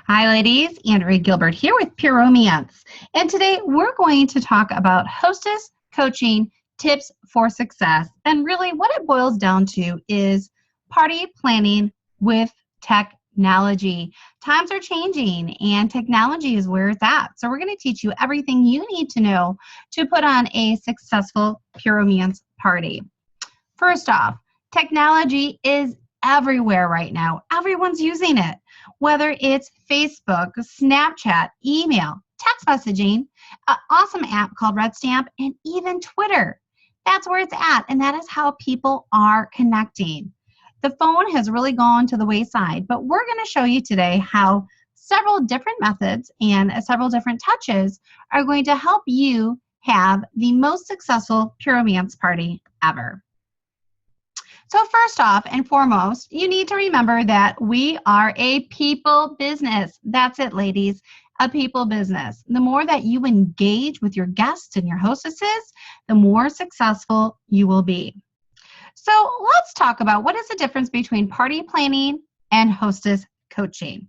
Hi, ladies. Andrea Gilbert here with Pure Romance. And today we're going to talk about hostess coaching tips for success. And really, what it boils down to is party planning with technology. Times are changing, and technology is where it's at. So, we're going to teach you everything you need to know to put on a successful Pure Romance party. First off, technology is everywhere right now. Everyone's using it, whether it's Facebook, Snapchat, email, text messaging, an awesome app called Red Stamp, and even Twitter. That's where it's at, and that is how people are connecting. The phone has really gone to the wayside, but we're going to show you today how several different methods and several different touches are going to help you have the most successful Pure Romance party ever. So first off and foremost, you need to remember that we are a people business. That's it, ladies, a people business. The more that you engage with your guests and your hostesses, the more successful you will be. So let's talk about what is the difference between party planning and hostess coaching.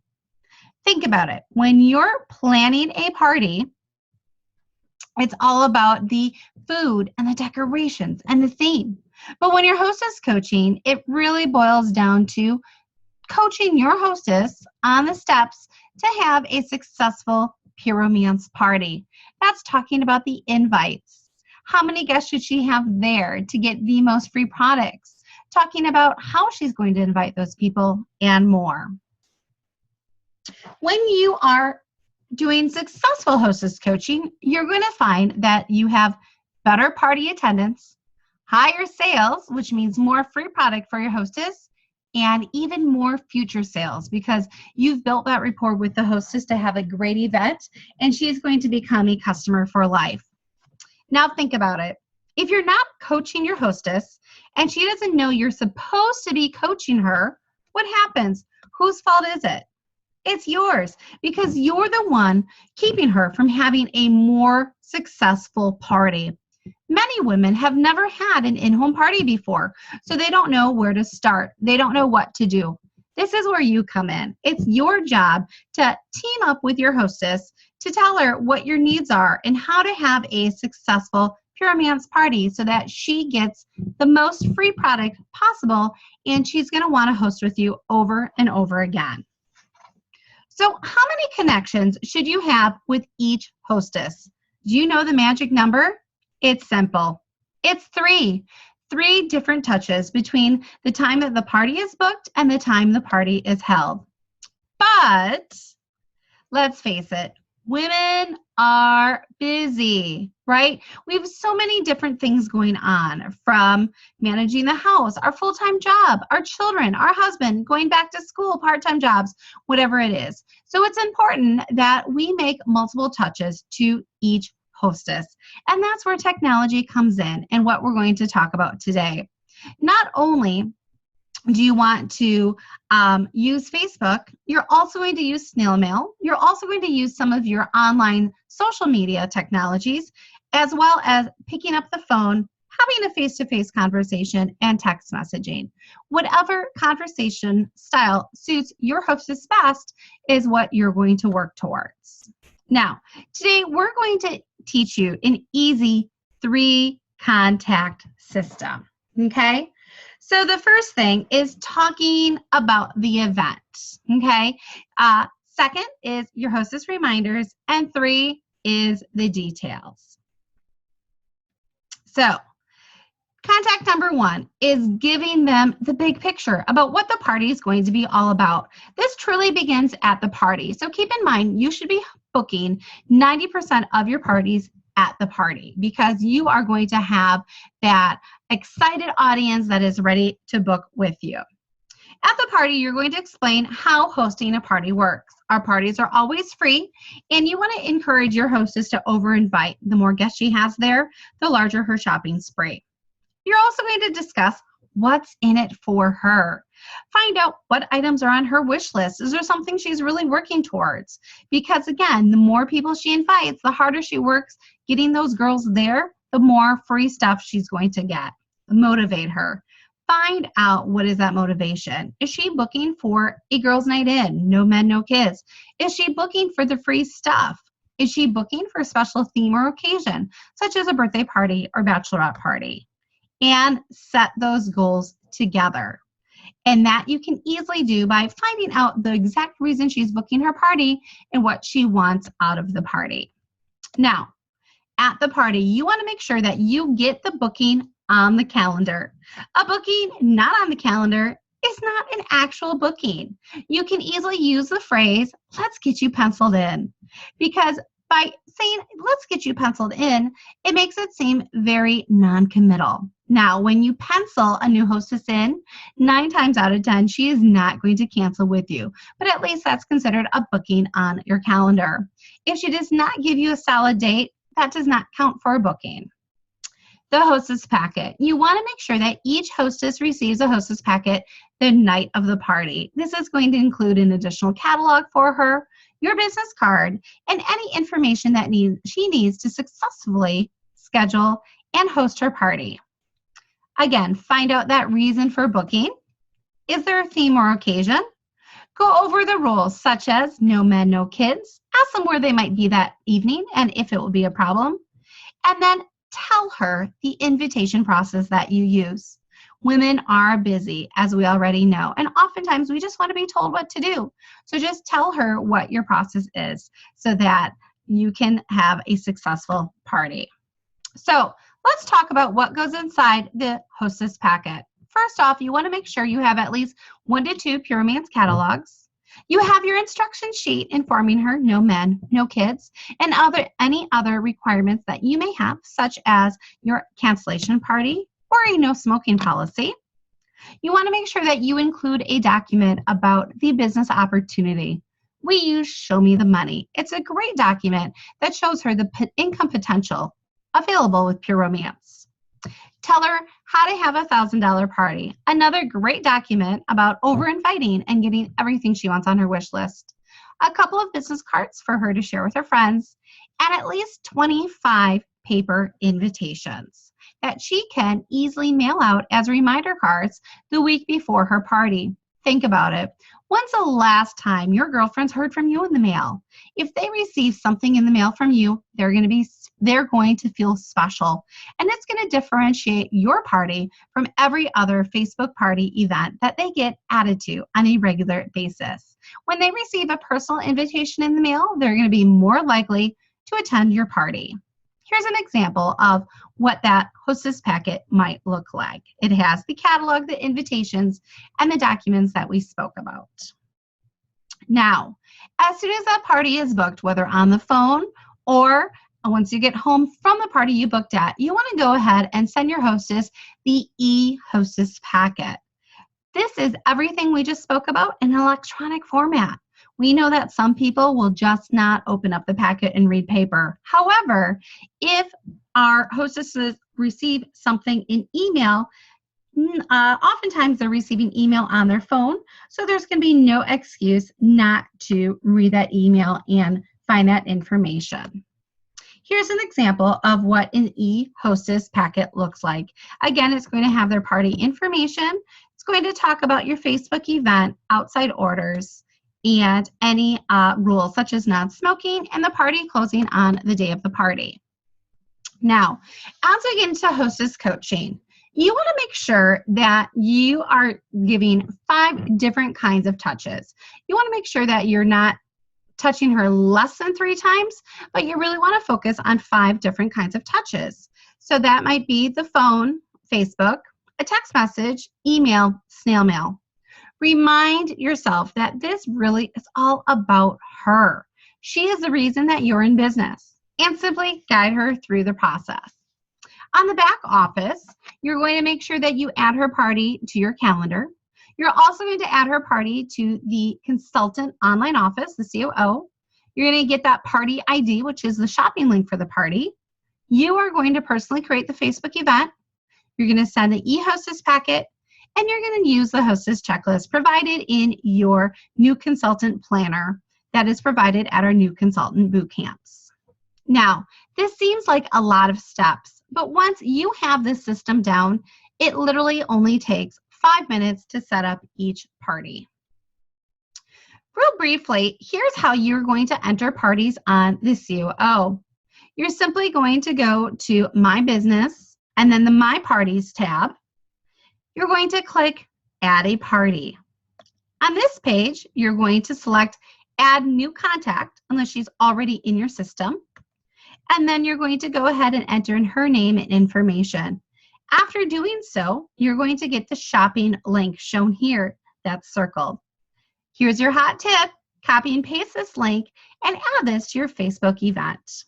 Think about it. When you're planning a party, it's all about the food and the decorations and the theme. But when you're hostess coaching, it really boils down to coaching your hostess on the steps to have a successful Pure Romance party. That's talking about the invites. How many guests should she have there to get the most free products? Talking about how she's going to invite those people and more. When you are doing successful hostess coaching, you're going to find that you have better party attendance, higher sales, which means more free product for your hostess, and even more future sales because you've built that rapport with the hostess to have a great event, and she's going to become a customer for life. Now think about it. If you're not coaching your hostess and she doesn't know you're supposed to be coaching her, what happens? Whose fault is it? It's yours because you're the one keeping her from having a more successful party. Many women have never had an in-home party before, so they don't know where to start. They don't know what to do. This is where you come in. It's your job to team up with your hostess to tell her what your needs are and how to have a successful Pure Romance party so that she gets the most free product possible and she's going to want to host with you over and over again. So how many connections should you have with each hostess? Do you know the magic number? It's simple. It's 3. 3 different touches between the time that the party is booked and the time the party is held. But let's face it, women are busy, right? We have so many different things going on, from managing the house, our full-time job, our children, our husband, going back to school, part-time jobs, whatever it is. So it's important that we make multiple touches to each hostess. And that's where technology comes in and what we're going to talk about today. Not only do you want to use Facebook, you're also going to use snail mail. You're also going to use some of your online social media technologies, as well as picking up the phone, having a face-to-face conversation, and text messaging. Whatever conversation style suits your hostess best is what you're going to work towards. Now, today we're going to teach you an easy 3-contact system, okay? So the first thing is talking about the event, okay? Second is your hostess reminders, and 3 is the details. So contact number 1 is giving them the big picture about what the party is going to be all about. This truly begins at the party. So keep in mind, you should be booking 90% of your parties at the party because you are going to have that excited audience that is ready to book with you. At the party, you're going to explain how hosting a party works. Our parties are always free, and you want to encourage your hostess to over-invite. The more guests she has there, the larger her shopping spree. You're also going to discuss what's in it for her. Find out what items are on her wish list. Is there something she's really working towards? Because again, the more people she invites, the harder she works getting those girls there, the more free stuff she's going to get. Motivate her. find out what is that motivation. Is she booking for a girls' night in? No men, no kids. Is she booking for the free stuff? Is she booking for a special theme or occasion, such as a birthday party or bachelorette party? And set those goals together. And that you can easily do by finding out the exact reason she's booking her party and what she wants out of the party. Now, at the party, you want to make sure that you get the booking on the calendar. A booking not on the calendar is not an actual booking. You can easily use the phrase, let's get you penciled in, because by saying, let's get you penciled in, it makes it seem very non-committal. Now, when you pencil a new hostess in, 9 times out of 10, she is not going to cancel with you, but at least that's considered a booking on your calendar. If she does not give you a solid date, that does not count for a booking. The hostess packet. You want to make sure that each hostess receives a hostess packet the night of the party. This is going to include an additional catalog for her, your business card, and any information that she needs to successfully schedule and host her party. Again, find out that reason for booking. Is there a theme or occasion? Go over the rules such as no men, no kids. Ask them where they might be that evening and if it will be a problem. And then tell her the invitation process that you use. Women are busy, as we already know, and oftentimes we just want to be told what to do. So just tell her what your process is so that you can have a successful party. So let's talk about what goes inside the hostess packet. First off, you want to make sure you have at least 1 to 2 Pure Romance catalogs. You have your instruction sheet informing her no men, no kids, and any other requirements that you may have, such as your cancellation party or a no smoking policy. You want to make sure that you include a document about the business opportunity. We use Show Me the Money. It's a great document that shows her the income potential available with Pure Romance. Tell her how to have a $1,000 party. Another great document about over-inviting and getting everything she wants on her wish list. A couple of business cards for her to share with her friends, and at least 25 paper invitations that she can easily mail out as reminder cards the week before her party. Think about it. When's the last time your girlfriends heard from you in the mail? If they receive something in the mail from you, they're going to feel special. And it's going to differentiate your party from every other Facebook party event that they get added to on a regular basis. When they receive a personal invitation in the mail, they're going to be more likely to attend your party. Here's an example of what that hostess packet might look like. It has the catalog, the invitations, and the documents that we spoke about. Now, as soon as that party is booked, whether on the phone or once you get home from the party you booked at, you want to go ahead and send your hostess the e-hostess packet. This is everything we just spoke about in electronic format. We know that some people will just not open up the packet and read paper. However, if our hostesses receive something in email, oftentimes they're receiving email on their phone, so there's going to be no excuse not to read that email and find that information. Here's an example of what an e-hostess packet looks like. Again, it's going to have their party information. It's going to talk about your Facebook event, outside orders, and any rules such as non-smoking and the party closing on the day of the party. Now, as we get into hostess coaching, you want to make sure that you are giving 5 different kinds of touches. You want to make sure that you're not touching her less than 3 times, but you really want to focus on 5 different kinds of touches. So that might be the phone, Facebook, a text message, email, snail mail. Remind yourself that this really is all about her. She is the reason that you're in business, and simply guide her through the process. On the back office, you're going to make sure that you add her party to your calendar. You're also going to add her party to the consultant online office, the COO. You're going to get that party ID, which is the shopping link for the party. You are going to personally create the Facebook event. You're going to send the e-hostess packet, and you're going to use the hostess checklist provided in your new consultant planner that is provided at our new consultant boot camps. Now, this seems like a lot of steps, but once you have this system down, it literally only takes 5 minutes to set up each party. Real briefly, here's how you're going to enter parties on the COO. You're simply going to go to My Business and then the My Parties tab. You're going to click Add a Party. On this page, you're going to select Add New Contact unless she's already in your system. And then you're going to go ahead and enter in her name and information. After doing so, you're going to get the shopping link shown here that's circled. Here's your hot tip. Copy and paste this link and add this to your Facebook event.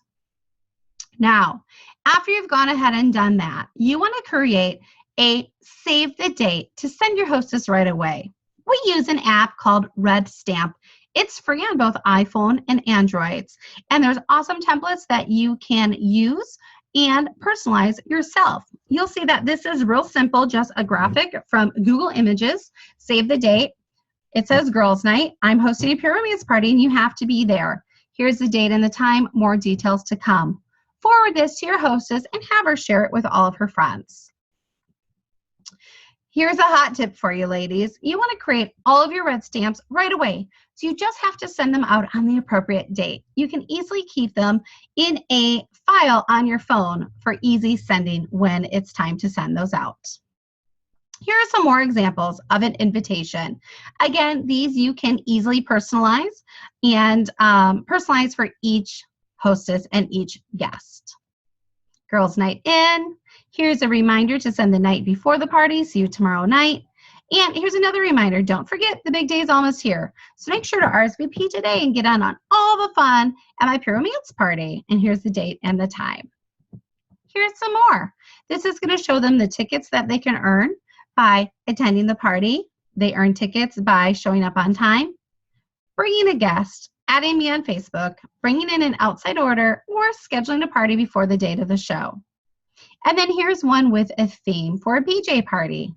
Now, after you've gone ahead and done that, you want to create a save the date to send your hostess right away. We use an app called Red Stamp. It's free on both iPhone and Androids, and there's awesome templates that you can use and personalize yourself. You'll see that this is real simple, just a graphic from Google Images, save the date. It says girls' night. I'm hosting a pure romance party and you have to be there. Here's the date and the time, more details to come. Forward this to your hostess and have her share it with all of her friends. Here's a hot tip for you, ladies. You want to create all of your red stamps right away, so you just have to send them out on the appropriate date. You can easily keep them in a file on your phone for easy sending when it's time to send those out. Here are some more examples of an invitation. Again, these you can easily personalize and personalize for each hostess and each guest. Girls' night in. Here's a reminder to send the night before the party. See you tomorrow night. And here's another reminder. Don't forget the big day is almost here. So make sure to RSVP today and get on all the fun at my pure romance party. And here's the date and the time. Here's some more. This is going to show them the tickets that they can earn by attending the party. They earn tickets by showing up on time, bringing a guest, adding me on Facebook, bringing in an outside order, or scheduling a party before the date of the show. And then here's one with a theme for a PJ party.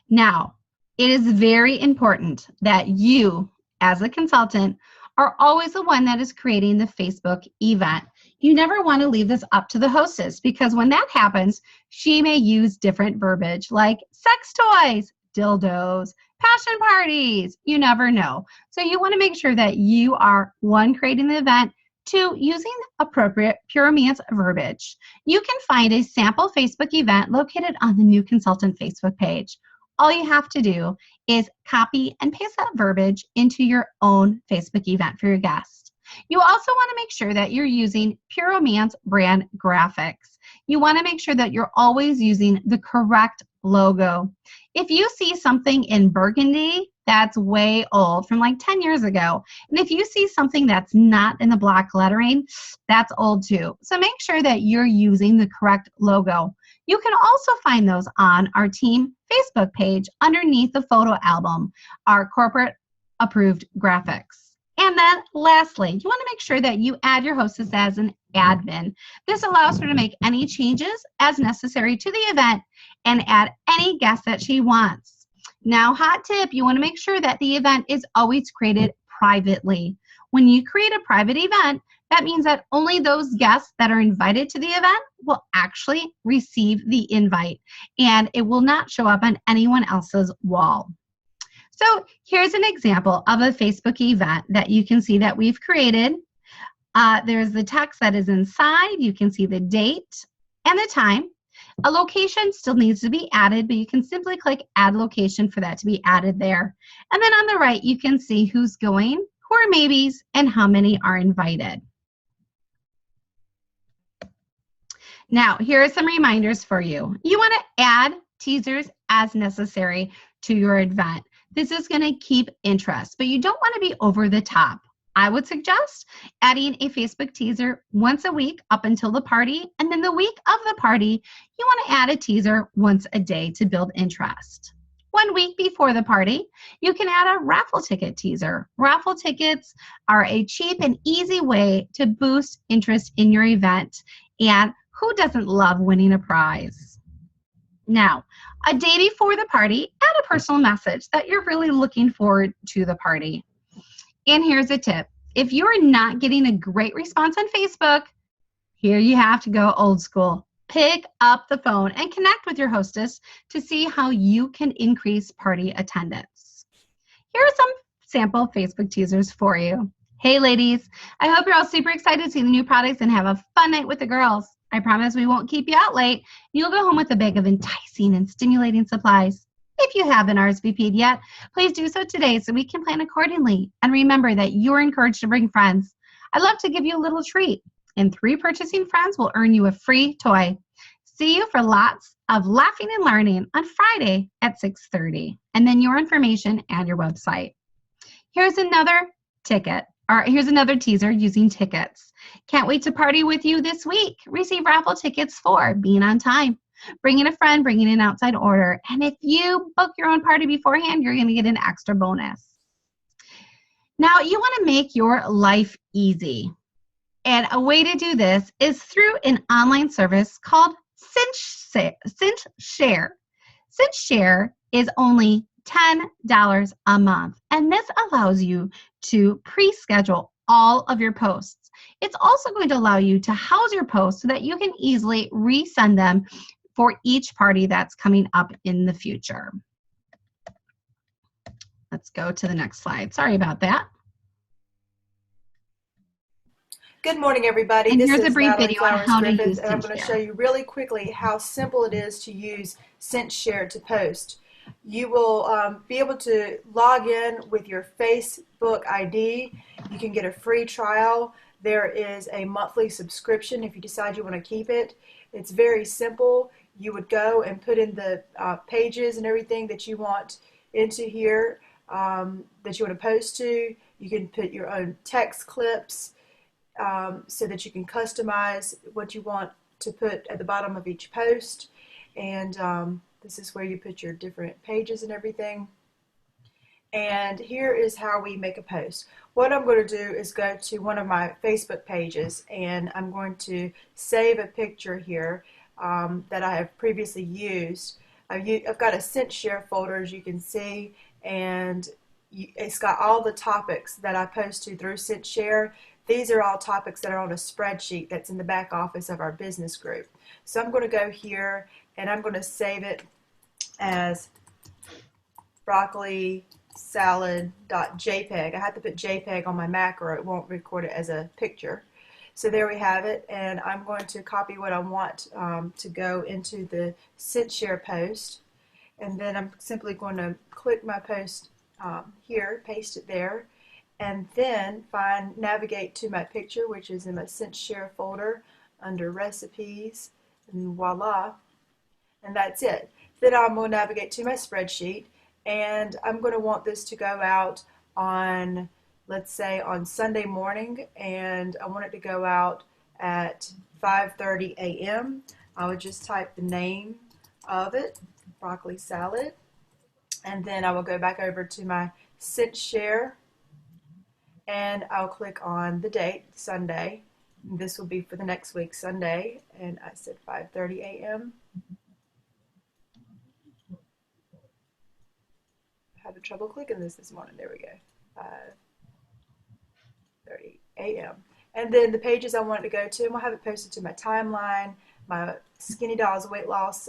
Now, it is very important that you, as a consultant, are always the one that is creating the Facebook event. You never want to leave this up to the hostess, because when that happens, she may use different verbiage like sex toys, dildos, passion parties. You never know. So you want to make sure that you are, one, creating the event, two, using appropriate pure romance verbiage. You can find a sample Facebook event located on the New Consultant Facebook page. All you have to do is copy and paste that verbiage into your own Facebook event for your guest. You also want to make sure that you're using Pure Romance brand graphics. You want to make sure that you're always using the correct logo. If you see something in burgundy, that's way old, from like 10 years ago. And if you see something that's not in the black lettering, that's old too. So make sure that you're using the correct logo. You can also find those on our team Facebook page underneath the photo album, our corporate approved graphics. And then lastly, you want to make sure that you add your hostess as an admin. This allows her to make any changes as necessary to the event and add any guests that she wants. Now, hot tip, you want to make sure that the event is always created privately. When you create a private event, that means that only those guests that are invited to the event will actually receive the invite, and it will not show up on anyone else's wall. So here's an example of a Facebook event that you can see that we've created. There's the text that is inside. You can see the date and the time. A location still needs to be added, but you can simply click Add Location for that to be added there. And then on the right, you can see who's going, who are maybes, and how many are invited. Now, here are some reminders for you. You want to add teasers as necessary to your event. This is going to keep interest, but you don't want to be over the top. I would suggest adding a Facebook teaser once a week up until the party, and then the week of the party, you want to add a teaser once a day to build interest. 1 week before the party, you can add a raffle ticket teaser. Raffle tickets are a cheap and easy way to boost interest in your event, and who doesn't love winning a prize? Now, a day before the party, add a personal message that you're really looking forward to the party. And here's a tip. If you're not getting a great response on Facebook, here you have to go old school. Pick up the phone and connect with your hostess to see how you can increase party attendance. Here are some sample Facebook teasers for you. Hey ladies, I hope you're all super excited to see the new products and have a fun night with the girls. I promise we won't keep you out late. You'll go home with a bag of enticing and stimulating supplies. If you haven't RSVP'd yet, please do so today so we can plan accordingly. And remember that you're encouraged to bring friends. I'd love to give you a little treat. And 3 purchasing friends will earn you a free toy. See you for lots of laughing and learning on Friday at 6:30. And then your information and your website. Here's another teaser using tickets. Can't wait to party with you this week. Receive raffle tickets for being on time, bringing a friend, bringing an outside order. And if you book your own party beforehand, you're going to get an extra bonus. Now, you want to make your life easy. And a way to do this is through an online service called Cinch Share. Cinch Share is only $10 a month, and this allows you to pre-schedule all of your posts. It's also going to allow you to house your posts so that you can easily resend them for each party that's coming up in the future. Let's go to the next slide. Sorry about that. Good morning, everybody. And this here's is a brief Natalie video on Flowers how to Griffith, use and I'm going to show you really quickly how simple it is to use Cinch Share to post. You will be able to log in with your Facebook ID. You can get a free trial. There is a monthly subscription if you decide you want to keep it. It's very simple. You would go and put in the pages and everything that you want into here that you want to post to. You can put your own text clips so that you can customize what you want to put at the bottom of each post. And this is where you put your different pages and everything. And here is how we make a post. What I'm going to do is go to one of my Facebook pages, and I'm going to save a picture here that I have previously used. I've got a Cinch Share folder, as you can see, and it's got all the topics that I post to through Cinch Share. These are all topics that are on a spreadsheet that's in the back office of our business group. So I'm going to go here and I'm going to save it as broccoli salad.jpg. I have to put JPEG on my Mac or it won't record it as a picture. So there we have it, and I'm going to copy what I want to go into the Cinch Share post, and then I'm simply going to click my post here, paste it there, and then navigate to my picture, which is in my Cinch Share folder under recipes, and voila, and that's it. Then I'm going to navigate to my spreadsheet, and I'm going to want this to go out on, let's say, on Sunday morning, and I want it to go out at 5:30 a.m. I would just type the name of it, broccoli salad, and then I will go back over to my Cinch Share, and I'll click on the date, Sunday. This will be for the next week, Sunday, and I said 5:30 a.m. Having trouble clicking this morning. There we go. 5:30 a.m. And then the pages I want it to go to, and we'll have it posted to my timeline, my Skinny Dolls Weight Loss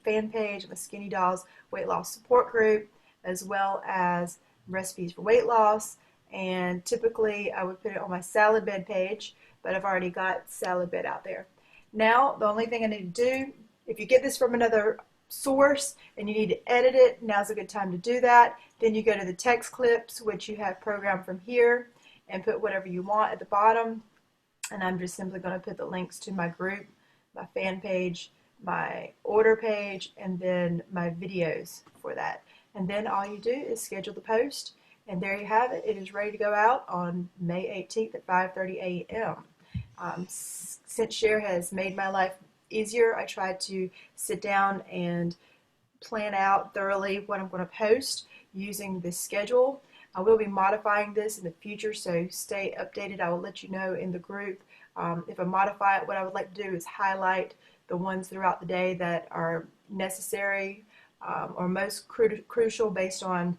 fan page, my Skinny Dolls Weight Loss support group, as well as recipes for weight loss. And typically I would put it on my salad bed page, but I've already got salad bed out there. Now the only thing I need to do, if you get this from another source and you need to edit it, now's a good time to do that. Then you go to the text clips, which you have programmed from here, and put whatever you want at the bottom. And I'm just simply going to put the links to my group, my fan page, my order page, and then my videos for that. And then all you do is schedule the post, and there you have it. It is ready to go out on May 18th at 5:30 a.m. Cinch Share has made my life easier. I tried to sit down and plan out thoroughly what I'm going to post using this schedule. I will be modifying this in the future, so stay updated. I will let you know in the group. If I modify it, what I would like to do is highlight the ones throughout the day that are necessary or most crucial based on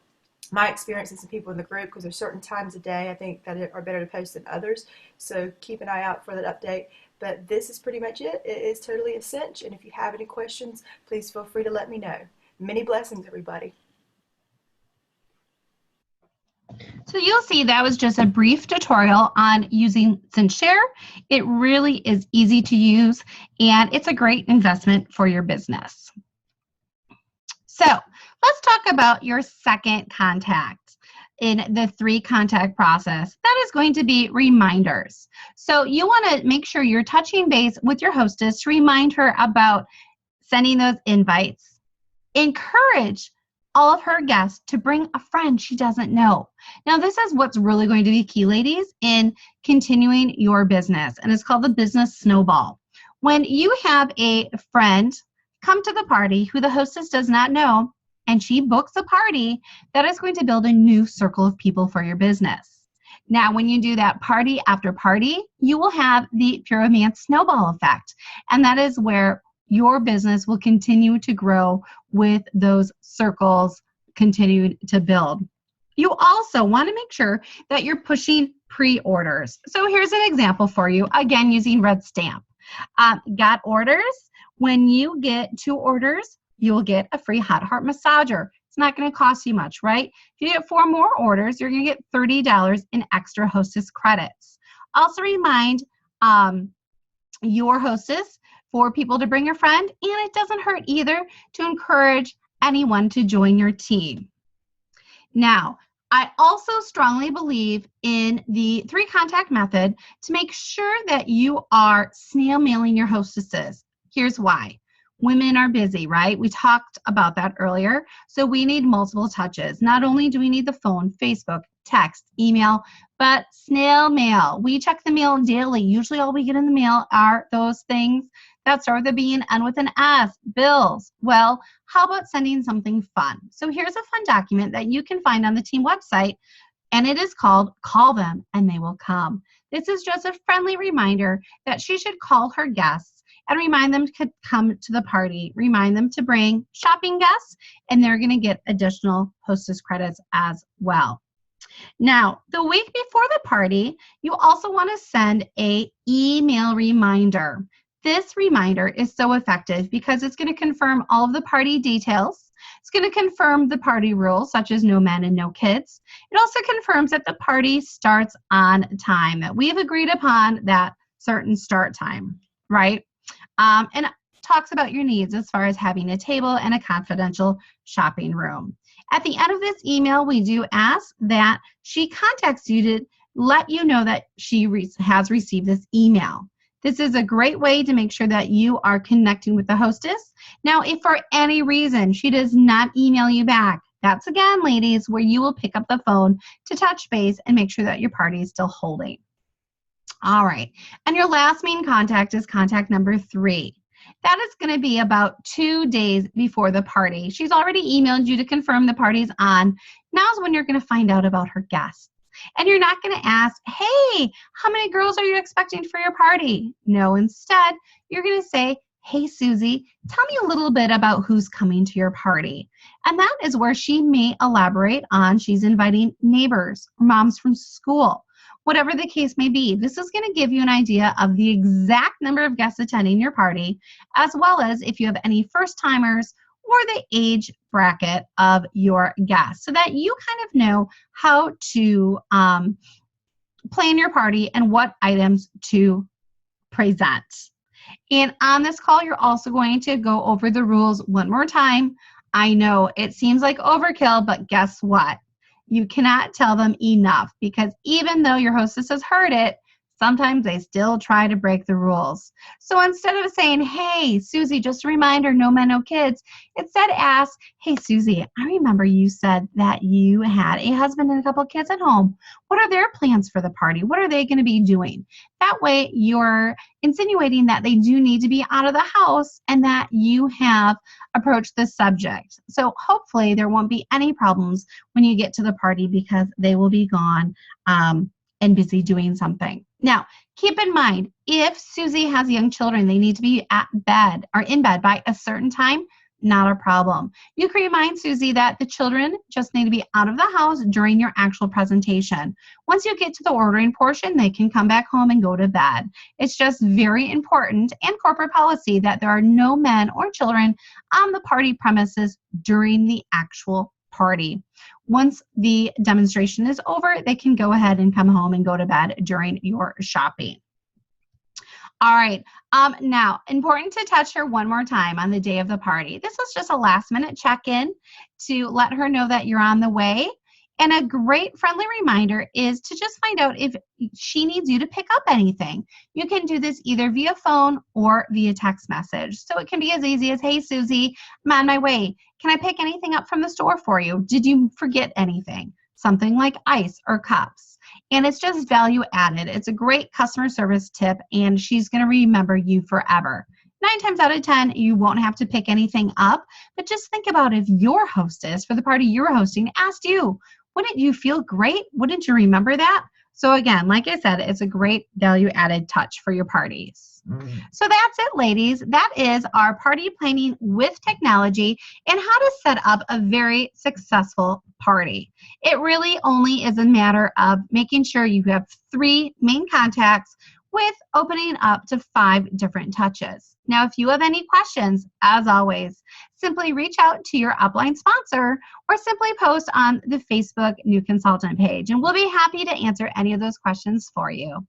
my experience and some people in the group, because there's certain times of day I think that are better to post than others. So keep an eye out for that update. But this is pretty much it. It is totally a cinch. And if you have any questions, please feel free to let me know. Many blessings, everybody. So you'll see that was just a brief tutorial on using SynShare. It really is easy to use, and it's a great investment for your business. So let's talk about your second contact in the 3-contact process. That is going to be reminders. So you want to make sure you're touching base with your hostess to remind her about sending those invites. Encourage all of her guests to bring a friend she doesn't know. Now, this is what's really going to be key, ladies, in continuing your business, and it's called the business snowball. When you have a friend come to the party who the hostess does not know, and she books a party, that is going to build a new circle of people for your business. Now, when you do that party after party, you will have the pure romance snowball effect, and that is where your business will continue to grow with those circles continuing to build. You also want to make sure that you're pushing pre-orders. So here's an example for you, again, using Red Stamp. Got orders? When you get 2 orders, you'll get a free hot heart massager. It's not going to cost you much, right? If you get 4 more orders, you're going to get $30 in extra hostess credits. Also remind your hostess for people to bring a friend, and it doesn't hurt either to encourage anyone to join your team. Now, I also strongly believe in the 3-contact method to make sure that you are snail mailing your hostesses. Here's why. Women are busy, right? We talked about that earlier. So we need multiple touches. Not only do we need the phone, Facebook, text, email, but snail mail. We check the mail daily. Usually all we get in the mail are those things that start with a B and end with an S, bills. Well, how about sending something fun? So here's a fun document that you can find on the team website, and it is called Call Them and They Will Come. This is just a friendly reminder that she should call her guests and remind them to come to the party, remind them to bring shopping guests, and they're going to get additional hostess credits as well. Now, the week before the party, you also want to send an email reminder. This reminder is so effective because it's going to confirm all of the party details. It's going to confirm the party rules, such as no men and no kids. It also confirms that the party starts on time, that we have agreed upon that certain start time, right? And it talks about your needs as far as having a table and a confidential shopping room. At the end of this email, we do ask that she contacts you to let you know that she has received this email. This is a great way to make sure that you are connecting with the hostess. Now, if for any reason she does not email you back, that's again, ladies, where you will pick up the phone to touch base and make sure that your party is still holding. All right. And your last main contact is contact number 3. That is going to be about 2 days before the party. She's already emailed you to confirm the party's on. Now's when you're going to find out about her guests. And you're not going to ask, hey, how many girls are you expecting for your party? No, instead, you're going to say, hey, Susie, tell me a little bit about who's coming to your party. And that is where she may elaborate on she's inviting neighbors or moms from school. Whatever the case may be, this is going to give you an idea of the exact number of guests attending your party, as well as if you have any first-timers or the age bracket of your guests, so that you kind of know how to plan your party and what items to present. And on this call, you're also going to go over the rules one more time. I know it seems like overkill, but guess what? You cannot tell them enough, because even though your hostess has heard it, sometimes they still try to break the rules. So instead of saying, hey, Susie, just a reminder, no men, no kids, instead ask, hey, Susie, I remember you said that you had a husband and a couple of kids at home. What are their plans for the party? What are they going to be doing? That way you're insinuating that they do need to be out of the house and that you have approached this subject. So hopefully there won't be any problems when you get to the party, because they will be gone and busy doing something. Now, keep in mind, if Susie has young children, they need to be at bed or in bed by a certain time, not a problem. You can remind Susie that the children just need to be out of the house during your actual presentation. Once you get to the ordering portion, they can come back home and go to bed. It's just very important and corporate policy that there are no men or children on the party premises during the actual party. Once the demonstration is over, they can go ahead and come home and go to bed during your shopping. All right. Now, important to touch her one more time on the day of the party. This was just a last-minute check-in to let her know that you're on the way. And a great friendly reminder is to just find out if she needs you to pick up anything. You can do this either via phone or via text message. So it can be as easy as, hey, Susie, I'm on my way. Can I pick anything up from the store for you? Did you forget anything? Something like ice or cups. And it's just value added. It's a great customer service tip, and she's going to remember you forever. 9 times out of 10, you won't have to pick anything up, but just think about if your hostess for the party you're hosting asked you, wouldn't you feel great? Wouldn't you remember that? So again, like I said, it's a great value added touch for your parties. So that's it, ladies. That is our party planning with technology and how to set up a very successful party. It really only is a matter of making sure you have 3 main contacts with opening up to 5 different touches. Now, if you have any questions, as always, simply reach out to your upline sponsor or simply post on the Facebook New Consultant page, and we'll be happy to answer any of those questions for you.